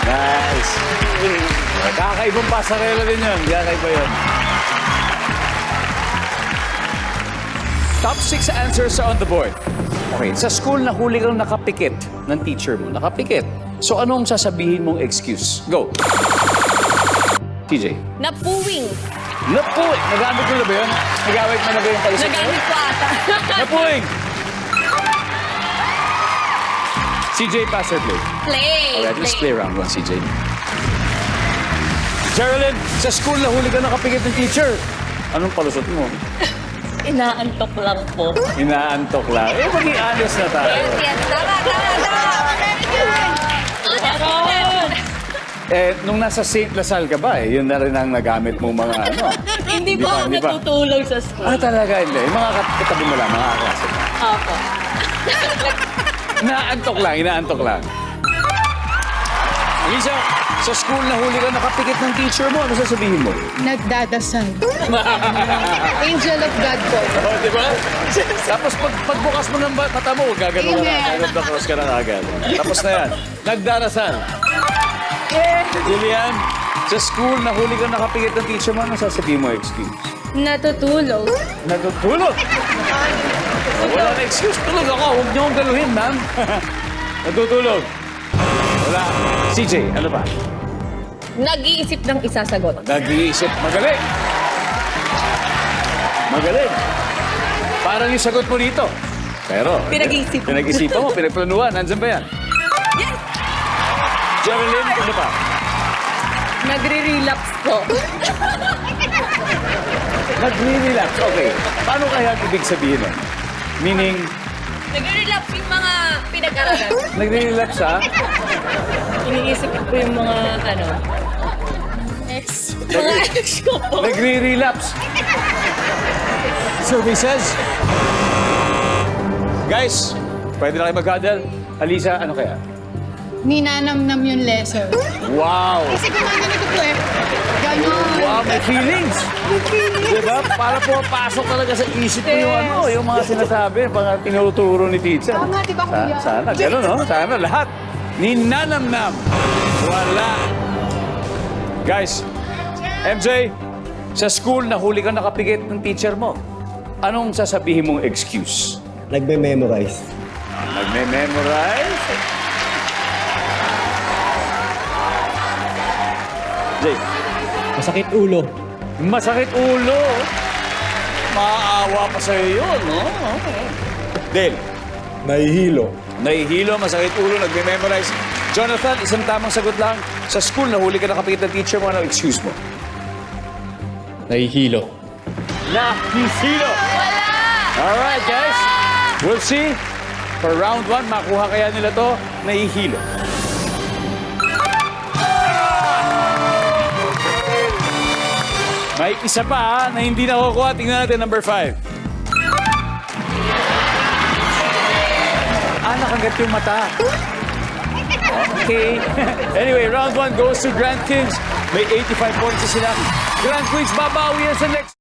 Nice. Kakaibang pasarela din yun. Kakaiba yun. Top 6 answers are on the board. Okay, sa school nahuli kang nakapikit ng teacher mo. Nakapikit. So anong sasabihin mong excuse? Go. TJ. Napuwing. Napuwing. Nagamit mo na ba yun? Nagamit mo na ba yung kausap mo? Nagamit ko ata. Napuwing. CJ, pass or play? Play. Alright, let's play round one, CJ. Geraldine, sa school nahuli ka nakapikit ng teacher. Anong palusot mo? Inaantok lang po. Inaantok lang. Eh, maging honest na tayo. Yes. Tama. Eh, nung nasa St. Lasal ka ba, yun na rin ang nagamit mo mga ano. Hindi po ako Di ba? natutulog sa school. Ah, talaga hindi. Yung mga katabi mo lang, mga kaklase. Opo. Inaantok lang. Lisa, sa school nahuli ka nakapikit ng teacher mo, ano sasabihin mo? Nagdadasal. Angel of God po. Oh, di ba? Tapos pagbukas mo ng mata mo, gagano ka na. Amen. Gagano the cross ka na agad. Tapos na yan. Nagdarasal. Julian, sa school nahuli ka nakapikit ng teacher mo, ano sasabihin mo excuse? Natutulog. Natutulog. Wala na excuse. Tulog ako. Huwag niyo akong galuhin, ma'am. Natutulog. Wala. CJ, ano ba? Nag-iisip ng isasagot. Nag-iisip. Magaling. Magaling. Parang yung sagot mo dito. Pero... Pinag-iisipan. Pinag-isipan mo. Pinagplanuhan. Nandyan ba yan? Yes! Geraldine, ano pa? Nagre-relapse po. Nagre-relax. Okay. Paano kaya ang ibig sabihin nun? Meaning, Nagre-relapse yung mga pinag-aralan. nagre-relax ha? Iniisip ko yung mga, mga ex ko po. Nagre-relapse. Survey says. Guys, pwede na kayo mag-huddle. Alisa, ano kaya? Ninanamnam yung lesson. Wow! Kasi gumagano po eh. Ganon. Wow, may feelings! Diba? Para pumapasok talaga sa isip mo yung mga sinasabi, mga tinuturo ni teacher. Tama, di ba, kuya? Sana, gano'n, no? Sana lahat. Ninanamnam. Wala. Guys, MJ, sa school nahuli ka nakapikit ng teacher mo. Anong sasabihin mong excuse? Nagme-memorize. Nagme-memorize? Jake. Masakit ulo. Masakit ulo. Maaawa pa sa'yo yun, no? Dale. Nahihilo. Nahihilo, masakit ulo, nagme-memorize. Jonathan, isang tamang sagot lang. Sa school, nahuli ka nakapikit ng teacher mo, ano excuse mo? Nahihilo. Nahihilo! Wala! Alright, guys. We'll see. For round 1, makuha kaya nila to, nahihilo. May isa pa na hindi nakukuha. Tingnan natin, number 5. Nakagat yung mata. Okay. Anyway, round 1 goes to Grand Kings. May 85 points na sila. Grand Queens, babawi yan sa next.